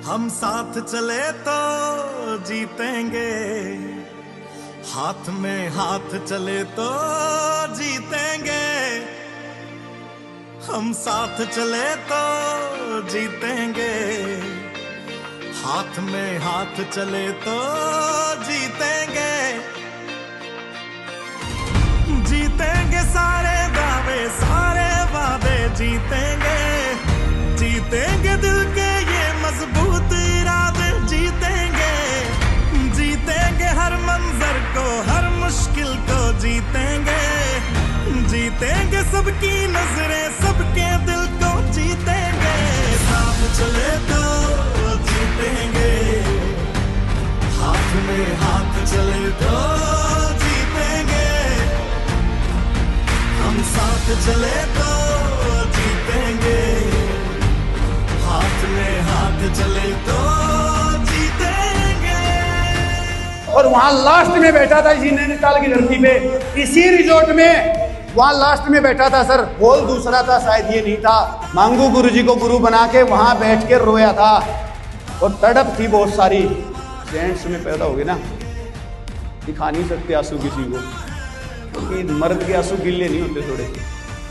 हम साथ चले तो जीतेंगे, हाथ में हाथ चले तो जीतेंगे। हम साथ चले तो जीतेंगे, हाथ में हाथ चले तो जीतेंगे। जीतेंगे सारे वादे जीतेंगे, जीतेंगे दिल के ये मजबूत इरादे जीतेंगे। जीतेंगे हर मंजर को, हर मुश्किल को जीतेंगे। जीतेंगे सबकी नजरें, सबके दिल को जीतेंगे। साथ चले तो जीतेंगे, हाथ में हाथ चले तो जीतेंगे। हम साथ चले तो जीतेंगे, हाथ में हाथ चले तो जीतेंगे। और वहां लास्ट में बैठा था इसी नैनीताल की धरती पे, इसी रिजॉर्ट में वहां लास्ट में बैठा था सर। बोल दूसरा था, शायद ये नहीं था। मांगू गुरु जी को गुरु बना के वहां बैठ के रोया था और तड़प थी बहुत सारी। जेंट्स में पैदा हो गए ना, दिखा नहीं सकते आंसू किसी को, क्योंकि मर्द के आंसू गिल्ले नहीं होते, थोड़े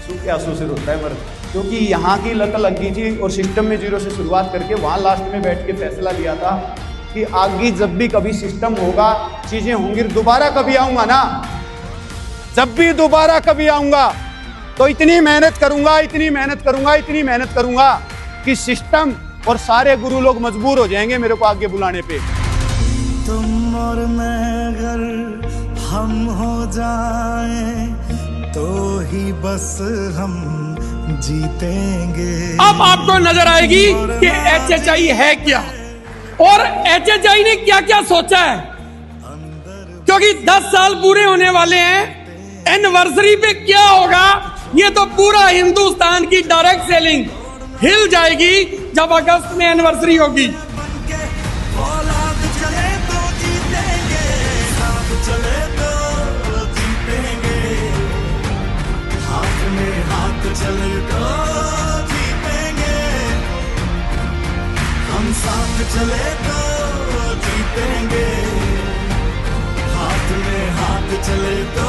सूखे आंसू से रोता है मर्द। क्योंकि यहाँ की लत लग गई थी और सिस्टम में जीरो से शुरुआत करके वहाँ लास्ट में बैठ के फैसला लिया था कि आगे जब भी कभी सिस्टम होगा, चीजें होंगी, दोबारा कभी आऊंगा ना, जब भी दोबारा कभी आऊंगा तो इतनी मेहनत करूंगा, इतनी मेहनत करूंगा, इतनी मेहनत करूंगा कि सिस्टम और सारे गुरु लोग मजबूर हो जाएंगे मेरे को आगे बुलाने पे। तुम और मैं अगर हम हो जाएं तो ही बस हम जीतेंगे। अब आपको नजर आएगी कि HHI है क्या और HHI ने क्या क्या सोचा है, क्योंकि 10 साल पूरे होने वाले हैं। एनिवर्सरी पे क्या होगा, ये तो पूरा हिंदुस्तान की डायरेक्ट सेलिंग हिल जाएगी जब अगस्त में एनिवर्सरी होगी। चले तो जीतेंगे, हम साथ चले तो जीतेंगे, हाथ में हाथ चले तो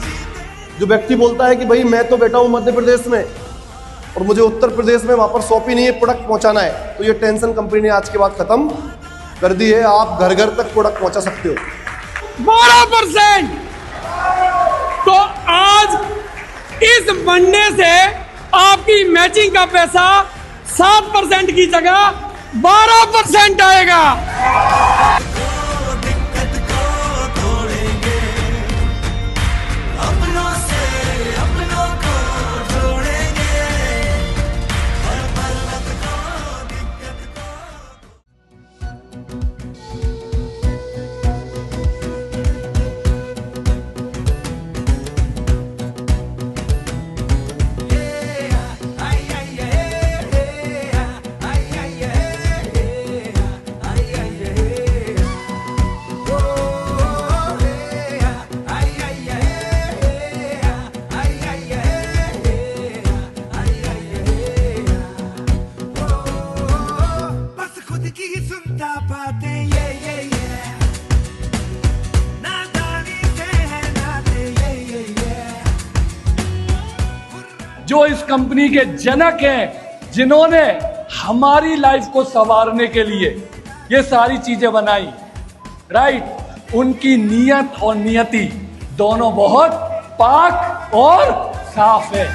जीतेंगे। जो व्यक्ति बोलता है कि भाई मैं तो बैठा हूं मध्य प्रदेश में और मुझे उत्तर प्रदेश में वहां पर शॉप ही नहीं है, प्रोडक्ट पहुंचाना है, तो ये टेंशन कंपनी ने आज के बाद खत्म कर दी है। आप घर घर तक प्रोडक्ट पहुंचा सकते हो। 12%। तो आज इस मंडे से आपकी मैचिंग का पैसा 7% की जगह 12% आएगा। जो इस कंपनी के जनक हैं, जिन्होंने हमारी लाइफ को संवारने के लिए ये सारी चीजें बनाई, राइट, उनकी नीयत और नियति दोनों बहुत पाक और साफ है।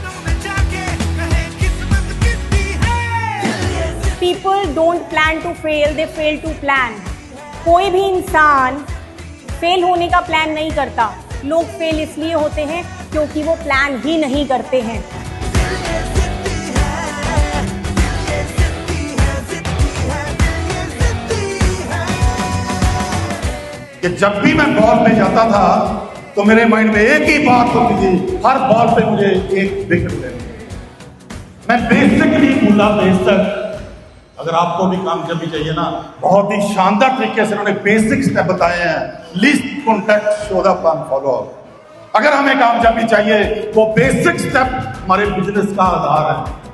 People don't plan to fail, they fail to plan. कोई भी इंसान फेल होने का प्लान नहीं करता। लोग फेल इसलिए होते हैं क्योंकि वो प्लान ही नहीं करते हैं। कि जब भी मैं बॉल पे जाता था तो मेरे माइंड में एक ही बात होती थी, हर बॉल पे मुझे एक विकेट लेनी। मैं बेसिक नहीं भूला बेसिक। अगर आपको भी कामयाबी चाहिए ना, बहुत ही शानदार तरीके से उन्होंने बेसिक स्टेप बताए हैं। Least contact show the plan follow. अगर हमें कामयाबी चाहिए वो बेसिक स्टेप हमारे बिजनेस का आधार है।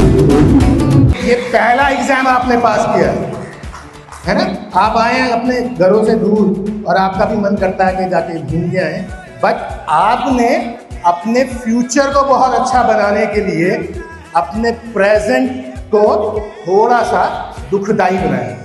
ये पहला एग्जाम आपने पास किया है ना। आप आए हैं अपने घरों से दूर और आपका भी मन करता है कि जाके घूम के आए, बट आपने अपने फ्यूचर को बहुत अच्छा बनाने के लिए अपने प्रेजेंट को थोड़ा सा दुखदाई बनाया।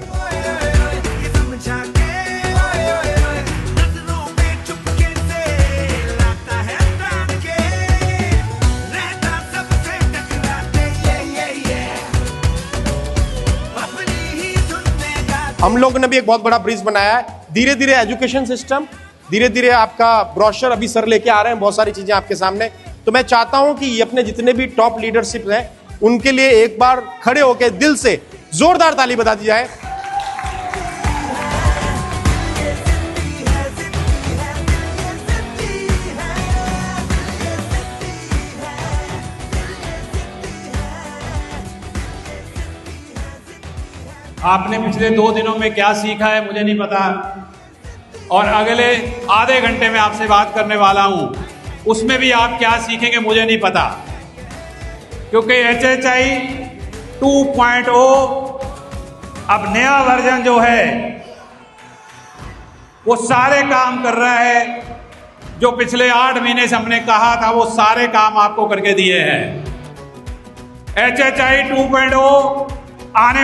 हम लोगों ने भी एक बहुत बड़ा ब्रिज बनाया है। धीरे धीरे एजुकेशन सिस्टम, धीरे धीरे आपका ब्रोशर अभी सर लेके आ रहे हैं, बहुत सारी चीजें आपके सामने। तो मैं चाहता हूं कि ये अपने जितने भी टॉप लीडरशिप हैं उनके लिए एक बार खड़े होकर दिल से जोरदार ताली बजा दी जाए। आपने पिछले 2 दिनों में क्या सीखा है मुझे नहीं पता, और अगले आधे घंटे में आपसे बात करने वाला हूं, उसमें भी आप क्या सीखेंगे मुझे नहीं पता, क्योंकि HHI 2.0 अब नया वर्जन जो है वो सारे काम कर रहा है जो पिछले 8 महीने से हमने कहा था, वो सारे काम आपको करके दिए हैं। HHI 2.0 आने